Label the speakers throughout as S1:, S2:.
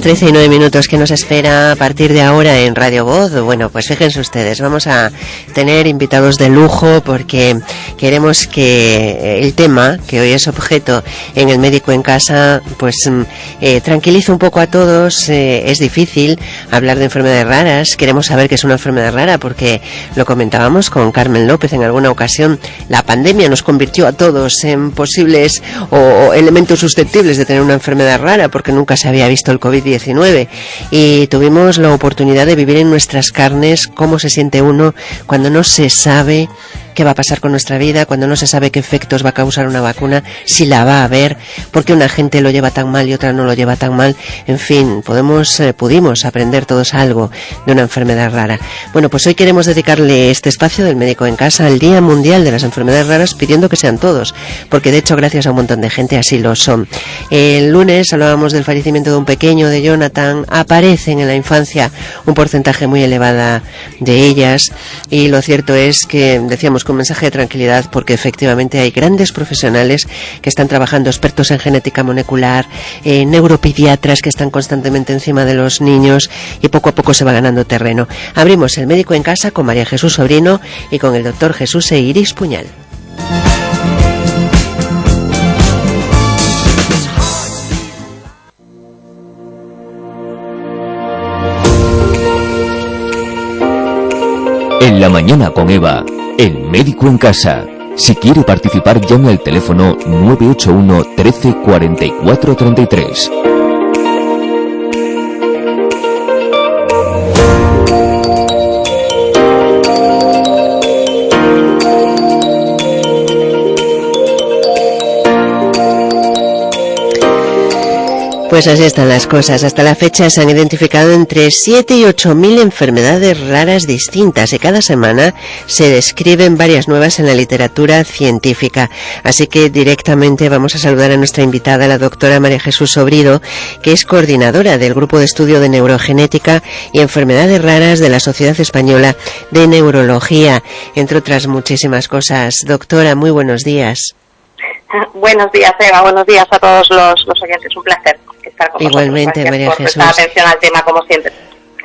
S1: 13 y 9 minutos que nos espera a partir de ahora en Radio Voz. Bueno, pues fíjense ustedes, vamos a tener invitados de lujo porque queremos que el tema que hoy es objeto en El Médico en Casa, pues tranquilice un poco a todos. Es difícil hablar de enfermedades raras, queremos saber qué es una enfermedad rara porque lo comentábamos con Carmen López en alguna ocasión, la pandemia nos convirtió a todos en posibles o elementos susceptibles de tener una enfermedad rara porque nunca se había visto el COVID-19 y tuvimos la oportunidad de vivir en nuestras carnes cómo se siente uno cuando no se sabe qué va a pasar con nuestra vida, cuando no se sabe qué efectos va a causar una vacuna, si la va a haber, por qué una gente lo lleva tan mal y otra no lo lleva tan mal. En fin, pudimos aprender todos algo de una enfermedad rara. Bueno, pues hoy queremos dedicarle este espacio del Médico en Casa al Día Mundial de las Enfermedades Raras, pidiendo que sean todos, porque de hecho gracias a un montón de gente así lo son. El lunes hablábamos del fallecimiento de un pequeño, de Jonathan. Aparecen en la infancia un porcentaje muy elevado de ellas y lo cierto es que decíamos con mensaje de tranquilidad porque efectivamente hay grandes profesionales que están trabajando, expertos en genética molecular, neuropediatras que están constantemente encima de los niños y poco a poco se va ganando terreno. Abrimos El Médico en Casa con María Jesús Sobrino y con el doctor Jesús Eiris Puñal.
S2: En la mañana con Eva, El Médico en Casa. Si quiere participar, llame al teléfono 981 13 44 33.
S1: Pues así están las cosas. Hasta la fecha se han identificado entre 7 y 8.000 enfermedades raras distintas y cada semana se describen varias nuevas en la literatura científica. Así que directamente vamos a saludar a nuestra invitada, la doctora María Jesús Sobrino, que es coordinadora del Grupo de Estudio de Neurogenética y Enfermedades Raras de la Sociedad Española de Neurología, entre otras muchísimas cosas. Doctora, muy buenos días.
S3: Buenos días, Eva. Buenos días a todos los oyentes. Un placer estar con
S1: igualmente,
S3: vosotros.
S1: María
S3: por
S1: Jesús.
S3: prestar atención al tema, como siempre.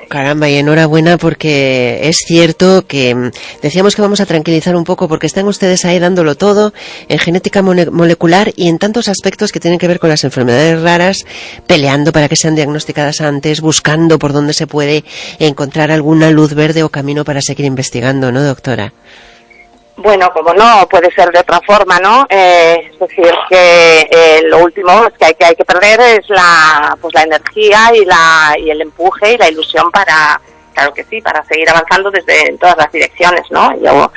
S1: Caramba, y enhorabuena porque es cierto que decíamos que vamos a tranquilizar un poco porque están ustedes ahí dándolo todo en genética molecular y en tantos aspectos que tienen que ver con las enfermedades raras, peleando para que sean diagnosticadas antes, buscando por dónde se puede encontrar alguna luz verde o camino para seguir investigando, ¿no, doctora?
S3: Bueno, como no puede ser de otra forma, ¿no? Es decir, que lo último es que hay que perder es la energía y el empuje y la ilusión para, claro que sí, para seguir avanzando en todas las direcciones, ¿no? Yo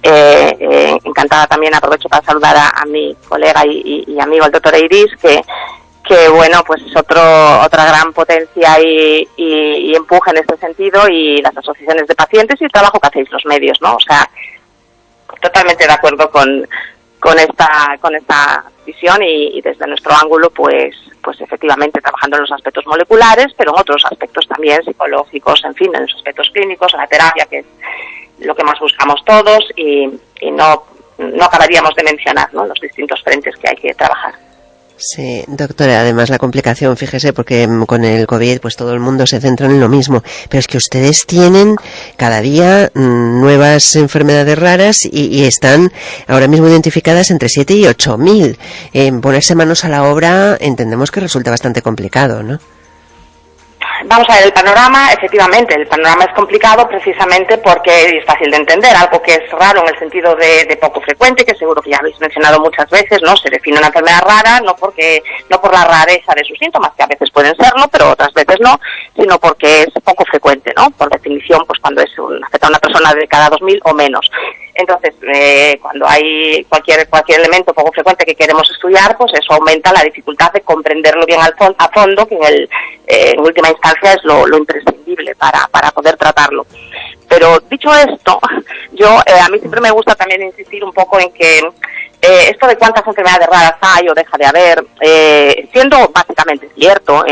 S3: encantada también aprovecho para saludar a mi colega y amigo el doctor Eiris, que bueno, pues es otra gran potencia y empuje en este sentido, y las asociaciones de pacientes y el trabajo que hacéis los medios, ¿no? O sea, totalmente de acuerdo con esta visión y desde nuestro ángulo pues efectivamente trabajando en los aspectos moleculares, pero en otros aspectos también psicológicos, en fin, en los aspectos clínicos, en la terapia, que es lo que más buscamos todos y no acabaríamos de mencionar, ¿no?, los distintos frentes que hay que trabajar.
S1: Sí, doctora, además la complicación, fíjese, porque con el COVID pues todo el mundo se centra en lo mismo, pero es que ustedes tienen cada día nuevas enfermedades raras y están ahora mismo identificadas entre 7 y 8.000. Ponerse manos a la obra entendemos que resulta bastante complicado, ¿no?
S3: Vamos a ver el panorama. Efectivamente, el panorama es complicado precisamente porque es fácil de entender, algo que es raro en el sentido de poco frecuente, que seguro que ya habéis mencionado muchas veces, ¿no? Se define una enfermedad rara no por la rareza de sus síntomas, que a veces pueden serlo, pero otras veces no, sino porque es poco frecuente, ¿no? Por definición, pues cuando afecta a una persona de cada 2.000 o menos. Entonces, cuando hay cualquier elemento poco frecuente que queremos estudiar, pues eso aumenta la dificultad de comprenderlo bien a fondo, que en última instancia es lo imprescindible para poder tratarlo. Pero dicho esto, a mí siempre me gusta también insistir un poco en que esto de cuántas enfermedades raras hay o deja de haber, siendo básicamente cierto,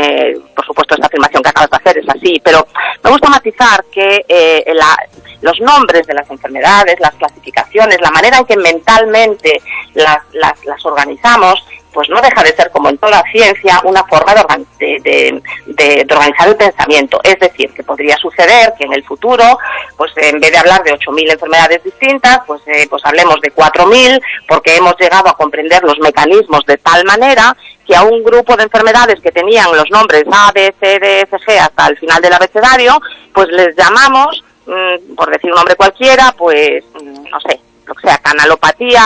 S3: por supuesto esta afirmación que acabas de hacer es así, pero me gusta matizar que los nombres de las enfermedades, las clasificaciones, la manera en que mentalmente las organizamos, pues no deja de ser, como en toda ciencia, una forma de organizar el pensamiento. Es decir, que podría suceder que en el futuro, pues en vez de hablar de 8.000 enfermedades distintas, pues hablemos de 4.000, porque hemos llegado a comprender los mecanismos de tal manera que a un grupo de enfermedades que tenían los nombres A, B, C, D, F, G hasta el final del abecedario, pues les llamamos, por decir un nombre cualquiera, pues, no sé, lo que sea, canalopatía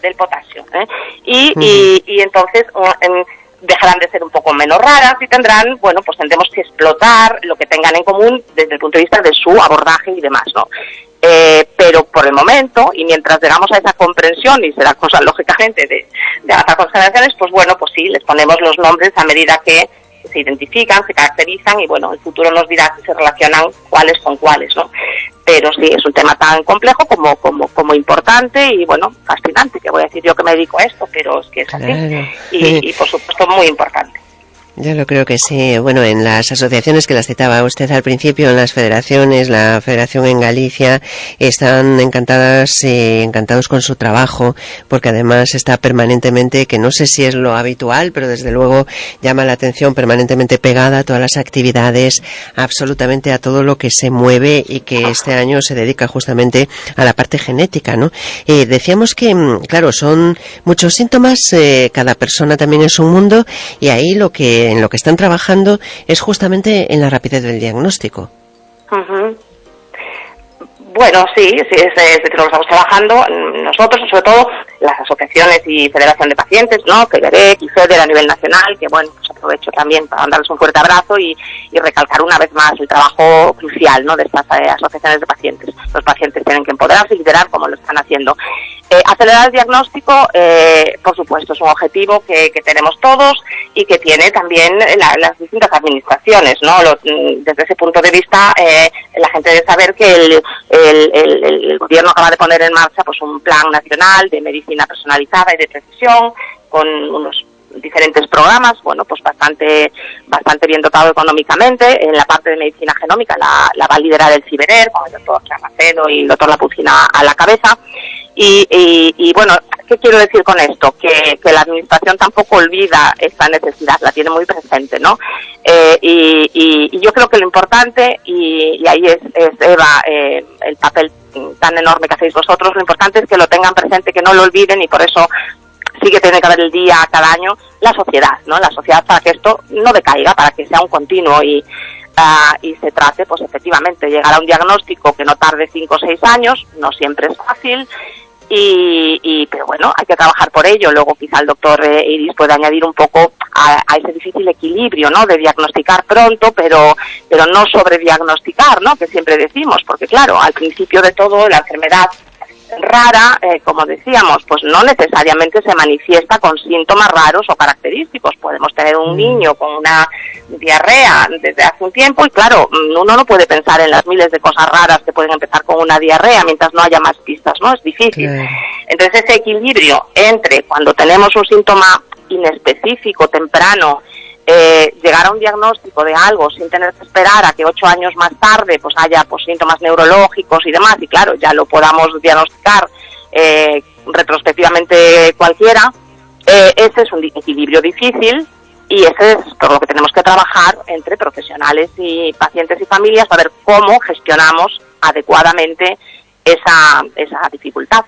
S3: del potasio, y entonces dejarán de ser un poco menos raras y tendrán, bueno, pues tendremos que explotar lo que tengan en común desde el punto de vista de su abordaje y demás, ¿no? Pero por el momento, y mientras llegamos a esa comprensión, y será cosa lógicamente de avanzar con generaciones, pues bueno, pues sí, les ponemos los nombres a medida que se identifican, se caracterizan, y bueno, el futuro nos dirá si se relacionan cuáles con cuáles, ¿no? Pero sí, es un tema tan complejo como importante y, bueno, fascinante, que voy a decir yo que me dedico a esto, pero es que es así,
S1: claro.
S3: y por supuesto muy importante.
S1: Yo lo creo que sí. Bueno, en las asociaciones que las citaba usted al principio, en las federaciones, la Federación en Galicia, están encantados con su trabajo, porque además está permanentemente, que no sé si es lo habitual, pero desde luego llama la atención, permanentemente pegada a todas las actividades, absolutamente a todo lo que se mueve, y que este año se dedica justamente a la parte genética, ¿no? Decíamos que, claro, son muchos síntomas, cada persona también es un mundo, y ahí en lo que están trabajando es justamente en la rapidez del diagnóstico.
S3: Uh-huh. Bueno, sí, es lo que estamos trabajando nosotros, sobre todo las asociaciones y Federación de Pacientes, ¿no? FEDEREC y FEDER a nivel nacional, que bueno, pues aprovecho también para darles un fuerte abrazo y recalcar una vez más el trabajo crucial, ¿no?, de estas asociaciones de pacientes. Los pacientes tienen que empoderarse y liderar como lo están haciendo. Acelerar el diagnóstico, por supuesto, es un objetivo que tenemos todos y que tiene también las distintas administraciones, ¿no? Desde ese punto de vista, la gente debe saber que el gobierno acaba de poner en marcha pues un plan nacional de medicina personalizada y de precisión, con unos diferentes programas, bueno, pues bastante bien dotado económicamente. En la parte de medicina genómica la va a liderar el CIBERER, con el doctor Rafacedo y el doctor Lapucina a la cabeza. Y bueno, ¿qué quiero decir con esto? Que la administración tampoco olvida esta necesidad, la tiene muy presente, ¿no? Y yo creo que lo importante, y ahí es Eva, el papel tan enorme que hacéis vosotros, lo importante es que lo tengan presente, que no lo olviden, y por eso sí que tiene que haber el día cada año la sociedad, ¿no? La sociedad, para que esto no decaiga, para que sea un continuo y se trate, pues efectivamente, llegar a un diagnóstico que no tarde 5 o 6 años. No siempre es fácil, pero bueno, hay que trabajar por ello. Luego quizá el doctor Iris puede añadir un poco a ese difícil equilibrio, ¿no?, de diagnosticar pronto, pero no sobrediagnosticar, ¿no?, que siempre decimos, porque claro, al principio de todo la enfermedad rara, como decíamos, pues no necesariamente se manifiesta con síntomas raros o característicos. Podemos tener un niño con una diarrea desde hace un tiempo y claro, uno no puede pensar en las miles de cosas raras que pueden empezar con una diarrea mientras no haya más pistas, ¿no? Es difícil. Entonces ese equilibrio entre cuando tenemos un síntoma inespecífico, temprano, llegar a un diagnóstico de algo sin tener que esperar a que 8 años más tarde pues haya pues síntomas neurológicos y demás, y claro, ya lo podamos diagnosticar retrospectivamente cualquiera, ese es un equilibrio difícil, y ese es por lo que tenemos que trabajar entre profesionales y pacientes y familias, para ver cómo gestionamos adecuadamente esa dificultad.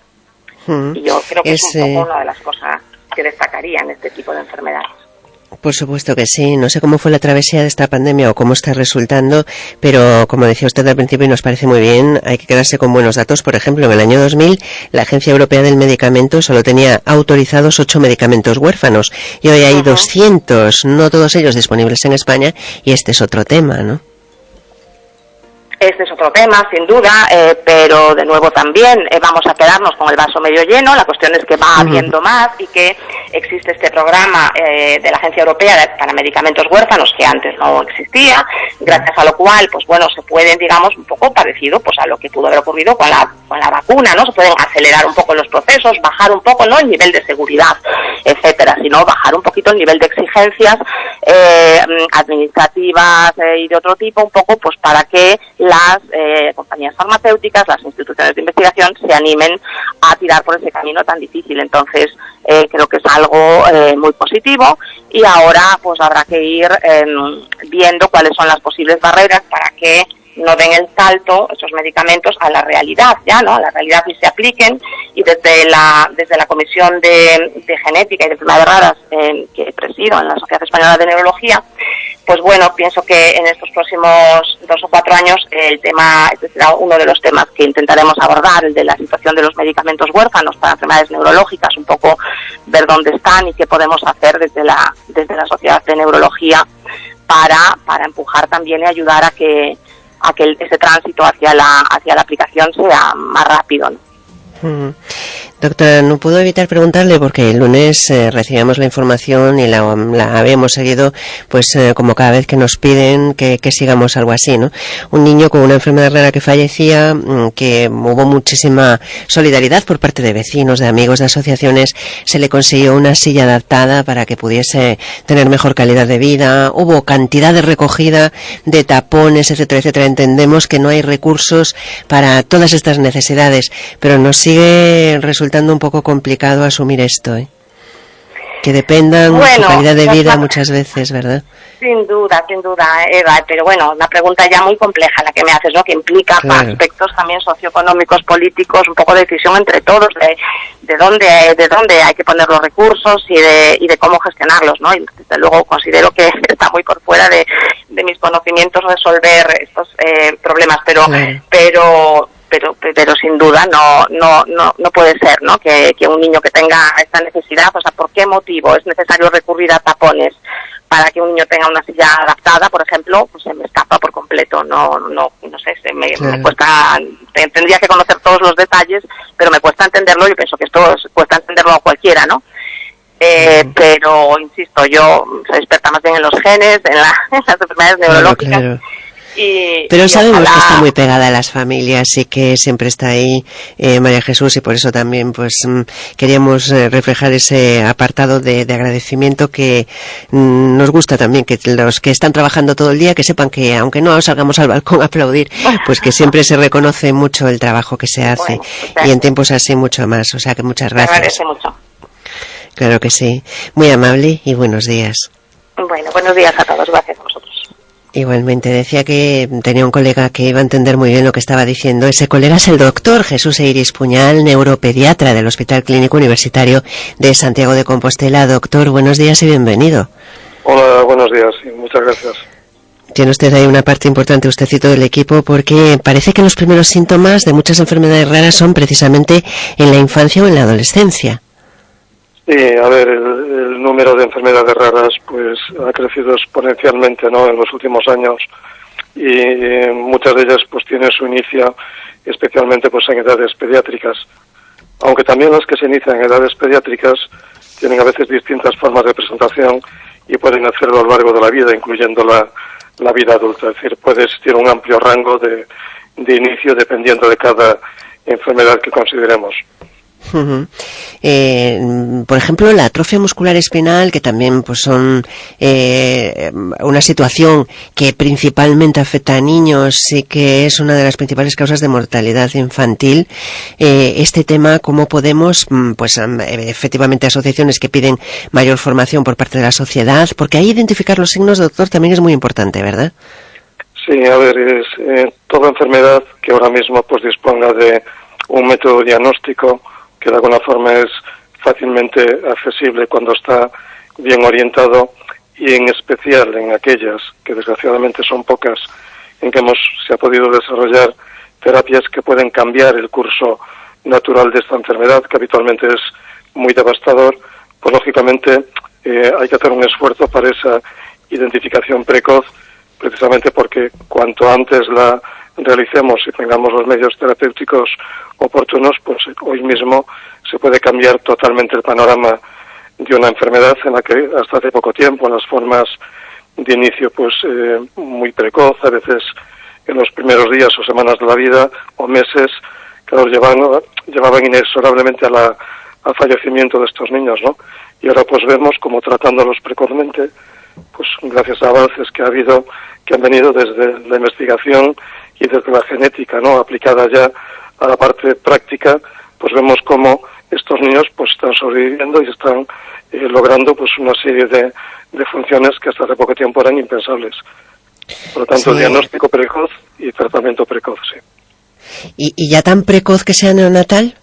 S3: Y yo creo que es un poco una de las cosas que destacaría en este tipo de enfermedades.
S1: Por supuesto que sí. No sé cómo fue la travesía de esta pandemia o cómo está resultando, pero como decía usted al principio y nos parece muy bien, hay que quedarse con buenos datos. Por ejemplo, en el año 2000 la Agencia Europea del Medicamento solo tenía autorizados 8 medicamentos huérfanos y hoy hay 200, no todos ellos disponibles en España, y este es otro tema, ¿no?
S3: Este es otro tema, sin duda, pero de nuevo también vamos a quedarnos con el vaso medio lleno. La cuestión es que va habiendo más y que existe este programa de la Agencia Europea para Medicamentos Huérfanos, que antes no existía, gracias a lo cual, pues bueno, se pueden, digamos, un poco parecido pues a lo que pudo haber ocurrido con la vacuna, ¿no? Se pueden acelerar un poco los procesos, bajar un poco, no el nivel de seguridad, etcétera, sino bajar un poquito el nivel de exigencias administrativas y de otro tipo, un poco pues para que la las compañías farmacéuticas, las instituciones de investigación se animen a tirar por ese camino tan difícil. Entonces, creo que es algo muy positivo, y ahora pues habrá que ir viendo cuáles son las posibles barreras para que no den el salto esos medicamentos a la realidad, ya, ¿no? A la realidad, y se apliquen. Y desde la Comisión de Genética y de Enfermedades Raras que presido en la Sociedad Española de Neurología, pues bueno, pienso que en estos próximos 2 o 4 años el tema, este será uno de los temas que intentaremos abordar, el de la situación de los medicamentos huérfanos para enfermedades neurológicas, un poco ver dónde están y qué podemos hacer desde la Sociedad de Neurología para empujar también y ayudar a que ese tránsito hacia la aplicación sea más rápido, ¿no?
S1: Doctora, no puedo evitar preguntarle, porque el lunes recibimos la información y la habíamos seguido, pues como cada vez que nos piden que sigamos algo así, ¿no? Un niño con una enfermedad rara que fallecía, que hubo muchísima solidaridad por parte de vecinos, de amigos, de asociaciones. Se le consiguió una silla adaptada para que pudiese tener mejor calidad de vida. Hubo cantidad de recogida de tapones, etcétera, etcétera. Entendemos que no hay recursos para todas estas necesidades, pero nos sigue resultando un poco complicado asumir esto, que dependan su calidad de vida muchas veces, ¿verdad?
S3: Sin duda, Eva, pero bueno, una pregunta ya muy compleja la que me haces, ¿no? Que implica aspectos también socioeconómicos, políticos, un poco de decisión entre todos de dónde hay que poner los recursos y de cómo gestionarlos, ¿no? Y desde luego considero que está muy por fuera de mis conocimientos resolver estos problemas, pero sin duda no puede ser, ¿no? Que un niño que tenga esta necesidad, o sea, ¿por qué motivo es necesario recurrir a tapones para que un niño tenga una silla adaptada, por ejemplo? Pues se me escapa por completo, no sé, me cuesta, tendría que conocer todos los detalles, pero me cuesta entenderlo. Yo pienso que esto cuesta entenderlo a cualquiera, ¿no? Pero insisto, yo soy experta más bien en los genes, en las enfermedades neurológicas. Claro.
S1: Pero sabemos que está muy pegada a las familias y que siempre está ahí María Jesús, y por eso también pues queríamos reflejar ese apartado de agradecimiento que nos gusta también, que los que están trabajando todo el día, que sepan que aunque no salgamos al balcón a aplaudir, pues que siempre se reconoce mucho el trabajo que se hace, y en tiempos así mucho más. O sea que muchas gracias.
S3: Me agradece mucho.
S1: Claro que sí. Muy amable y buenos días.
S3: Bueno, buenos días a todos. Gracias a vosotros.
S1: Igualmente, decía que tenía un colega que iba a entender muy bien lo que estaba diciendo. Ese colega es el doctor Jesús Eiris Puñal, neuropediatra del Hospital Clínico Universitario de Santiago de Compostela. Doctor, buenos días y bienvenido.
S4: Hola, buenos días y muchas gracias.
S1: Tiene usted ahí una parte importante, ustedcito del equipo, porque parece que los primeros síntomas de muchas enfermedades raras son precisamente en la infancia o en la adolescencia.
S4: Sí, a ver, el número de enfermedades raras pues ha crecido exponencialmente, ¿no?, en los últimos años, y muchas de ellas pues tienen su inicio especialmente pues en edades pediátricas, aunque también las que se inician en edades pediátricas tienen a veces distintas formas de presentación y pueden hacerlo a lo largo de la vida, incluyendo la vida adulta. Es decir, puede existir un amplio rango de inicio dependiendo de cada enfermedad que consideremos.
S1: Por ejemplo, la atrofia muscular espinal, que también pues son una situación que principalmente afecta a niños y que es una de las principales causas de mortalidad infantil. Este tema, ¿cómo podemos, pues efectivamente asociaciones que piden mayor formación por parte de la sociedad? Porque ahí identificar los signos, doctor, también es muy importante, ¿verdad?
S4: Sí, a ver, es toda enfermedad que ahora mismo pues disponga de un método diagnóstico que de alguna forma es fácilmente accesible cuando está bien orientado, y en especial en aquellas, que desgraciadamente son pocas, en que se ha podido desarrollar terapias que pueden cambiar el curso natural de esta enfermedad, que habitualmente es muy devastador, pues lógicamente hay que hacer un esfuerzo para esa identificación precoz, precisamente porque cuanto antes la realicemos y tengamos los medios terapéuticos oportunos, pues hoy mismo se puede cambiar totalmente el panorama de una enfermedad en la que hasta hace poco tiempo las formas de inicio pues muy precoz, a veces en los primeros días o semanas de la vida o meses, que los llevaban inexorablemente al fallecimiento de estos niños, ¿no? Y ahora pues vemos como tratándolos precozmente, pues gracias a avances que han venido desde la investigación y desde la genética, ¿no?, aplicada ya a la parte práctica, pues vemos cómo estos niños pues están sobreviviendo y están logrando pues una serie de funciones que hasta hace poco tiempo eran impensables. Por lo tanto, diagnóstico precoz y tratamiento precoz, sí.
S1: ¿Y ya tan precoz que sea neonatal?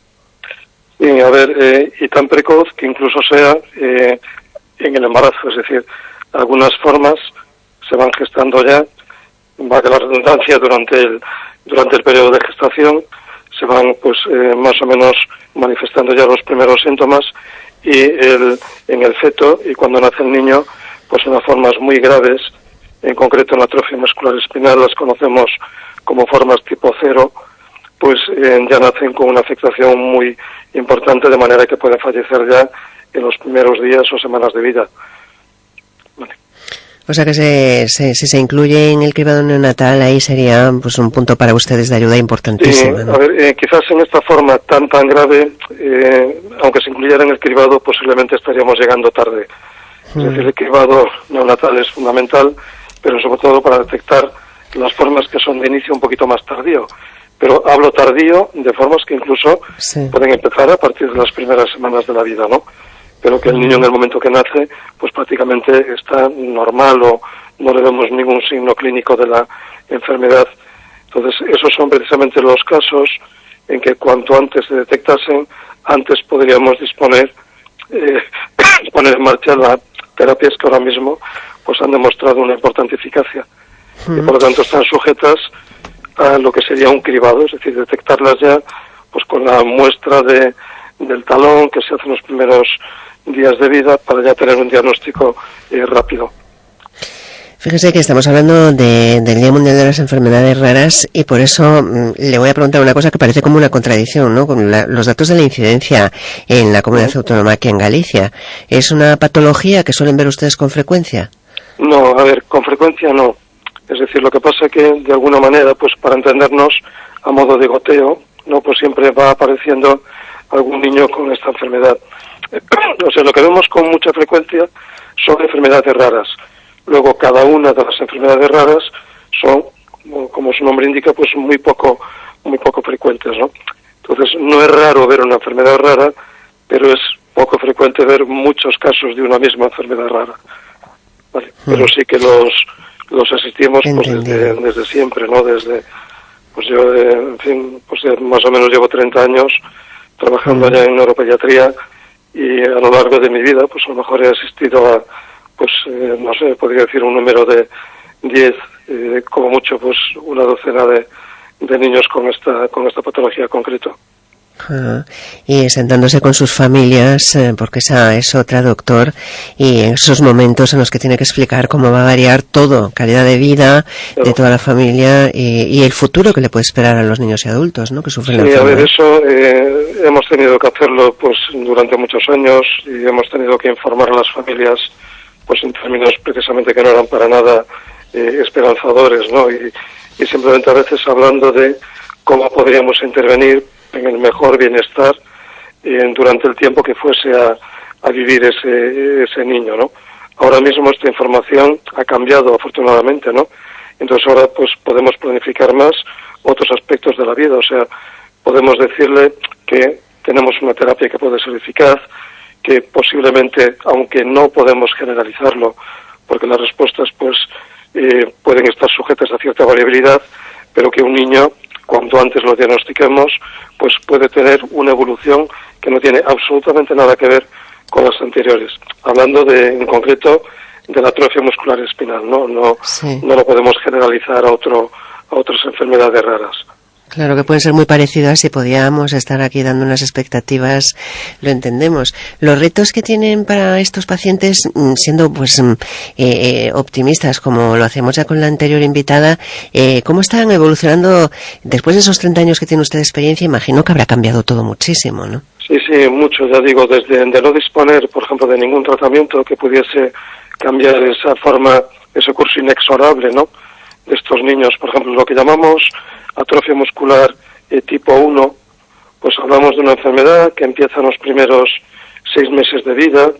S4: A ver, y tan precoz que incluso sea en el embarazo, es decir, algunas formas se van gestando ya, valga la redundancia, durante el periodo de gestación, se van pues más o menos manifestando ya los primeros síntomas, y en el feto y cuando nace el niño, pues en formas muy graves, en concreto en la atrofia muscular espinal las conocemos como formas tipo 0, pues ya nacen con una afectación muy importante, de manera que pueden fallecer ya en los primeros días o semanas de vida. Vale.
S1: O sea que si se incluye en el cribado neonatal, ahí sería pues un punto para ustedes de ayuda importantísimo, ¿no?
S4: A ver, quizás en esta forma tan grave, aunque se incluyera en el cribado, posiblemente estaríamos llegando tarde. Es decir, el cribado neonatal es fundamental, pero sobre todo para detectar las formas que son de inicio un poquito más tardío. Pero hablo tardío de formas que incluso pueden empezar a partir de las primeras semanas de la vida, ¿no? Pero que el niño en el momento que nace, pues prácticamente está normal o no le vemos ningún signo clínico de la enfermedad. Entonces, esos son precisamente los casos en que cuanto antes se detectasen, antes podríamos poner en marcha las terapias que ahora mismo pues han demostrado una importante eficacia. Y por lo tanto están sujetas a lo que sería un cribado, es decir, detectarlas ya pues con la muestra del talón que se hace en los primeros días de vida, para ya tener un diagnóstico rápido.
S1: Fíjese que estamos hablando del Día Mundial de las Enfermedades Raras, y por eso le voy a preguntar una cosa que parece como una contradicción, ¿no? Con los datos de la incidencia en la comunidad autónoma aquí en Galicia. ¿Es una patología que suelen ver ustedes con frecuencia?
S4: No, a ver, con frecuencia no. Es decir, lo que pasa es que de alguna manera, pues para entendernos, a modo de goteo, no, pues siempre va apareciendo algún niño con esta enfermedad. O sea, lo que vemos con mucha frecuencia son enfermedades raras. Luego, cada una de las enfermedades raras son, como su nombre indica, pues muy poco frecuentes, ¿no? Entonces, no es raro ver una enfermedad rara, pero es poco frecuente ver muchos casos de una misma enfermedad rara. ¿Vale? Pero sí que los asistimos pues desde siempre, ¿no? Desde, pues yo, en fin, pues más o menos llevo 30 años trabajando ya en neuropediatría, y a lo largo de mi vida, pues a lo mejor he asistido a, pues no sé, podría decir un número de 10, como mucho, pues una docena de niños con esta patología concreta.
S1: Y sentándose con sus familias, porque esa es otra, doctor, y esos momentos en los que tiene que explicar cómo va a variar todo, calidad de vida de toda la familia, y el futuro que le puede esperar a los niños y adultos, ¿no?, que sufren la enfermedad.
S4: A ver, eso hemos tenido que hacerlo pues durante muchos años, y hemos tenido que informar a las familias pues en términos precisamente que no eran para nada esperanzadores, ¿no? Y simplemente a veces hablando de cómo podríamos intervenir en el mejor bienestar durante el tiempo que fuese a vivir ese niño, ¿no? Ahora mismo esta información ha cambiado, afortunadamente, ¿no? Entonces ahora pues podemos planificar más otros aspectos de la vida, o sea, podemos decirle que tenemos una terapia que puede ser eficaz, que posiblemente, aunque no podemos generalizarlo, porque las respuestas pues pueden estar sujetas a cierta variabilidad, pero que un niño, cuanto antes lo diagnostiquemos, pues puede tener una evolución que no tiene absolutamente nada que ver con las anteriores. Hablando en concreto de la atrofia muscular espinal, no lo podemos generalizar a otras enfermedades raras.
S1: Claro que pueden ser muy parecidas, si podíamos estar aquí dando unas expectativas, lo entendemos. Los retos que tienen para estos pacientes, siendo pues optimistas, como lo hacemos ya con la anterior invitada, ¿cómo están evolucionando después de esos 30 años que tiene usted de experiencia? Imagino que habrá cambiado todo muchísimo, ¿no?
S4: Sí, mucho, ya digo, desde de no disponer, por ejemplo, de ningún tratamiento que pudiese cambiar esa forma, ese curso inexorable, ¿no?, de estos niños. Por ejemplo, lo que llamamos atrofia muscular tipo 1, pues hablamos de una enfermedad que empieza en los primeros 6 meses de vida,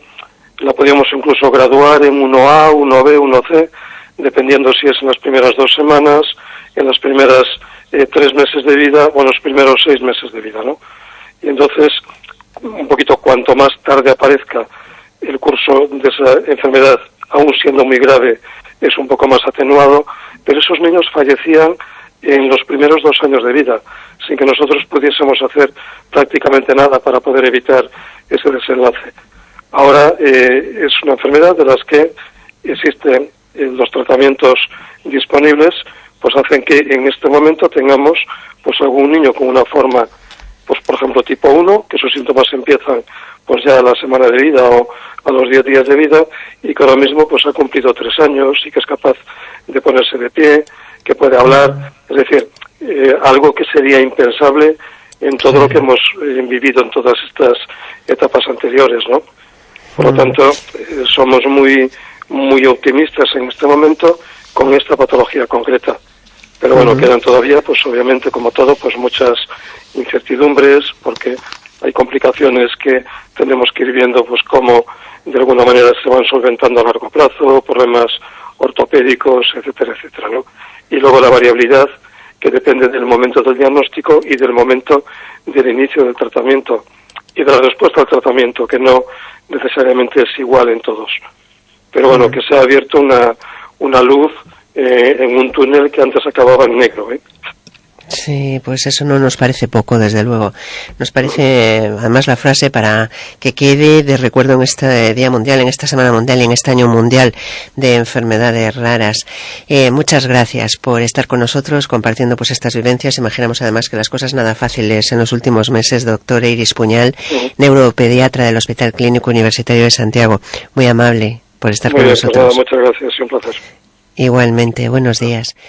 S4: la podríamos incluso graduar en 1A, 1B, 1C, dependiendo si es en las primeras 2 semanas, en las primeras 3 meses de vida o en los primeros 6 meses de vida, ¿no? Y entonces, un poquito cuanto más tarde aparezca el curso de esa enfermedad, aún siendo muy grave, es un poco más atenuado, pero esos niños fallecían en los primeros 2 años de vida, sin que nosotros pudiésemos hacer prácticamente nada para poder evitar ese desenlace. Ahora es una enfermedad de las que existen los tratamientos disponibles, pues hacen que en este momento tengamos pues algún niño con una forma, pues por ejemplo tipo 1, que sus síntomas empiezan pues ya a la semana de vida o a los 10 días de vida, y que ahora mismo pues ha cumplido 3 años y que es capaz de ponerse de pie, que puede hablar, es decir, algo que sería impensable en todo lo que hemos vivido en todas estas etapas anteriores, ¿no? Por lo tanto, somos muy optimistas en este momento con esta patología concreta. Pero bueno, quedan todavía, pues obviamente, como todo, pues muchas incertidumbres, porque hay complicaciones que tenemos que ir viendo, pues cómo de alguna manera se van solventando a largo plazo, problemas ortopédicos, etcétera, etcétera, ¿no? Y luego la variabilidad, que depende del momento del diagnóstico y del momento del inicio del tratamiento y de la respuesta al tratamiento, que no necesariamente es igual en todos. Pero bueno, que se ha abierto una luz en un túnel que antes acababa en negro, ¿eh?
S1: Sí, pues eso no nos parece poco, desde luego. Nos parece, además, la frase para que quede de recuerdo en este Día Mundial, en esta Semana Mundial y en este Año Mundial de Enfermedades Raras. Muchas gracias por estar con nosotros compartiendo pues estas vivencias. Imaginamos además que las cosas nada fáciles en los últimos meses. Doctor Iris Puñal, neuropediatra del Hospital Clínico Universitario de Santiago. Muy amable por estar con nosotros.
S4: Muchas gracias y un placer.
S1: Igualmente, buenos días.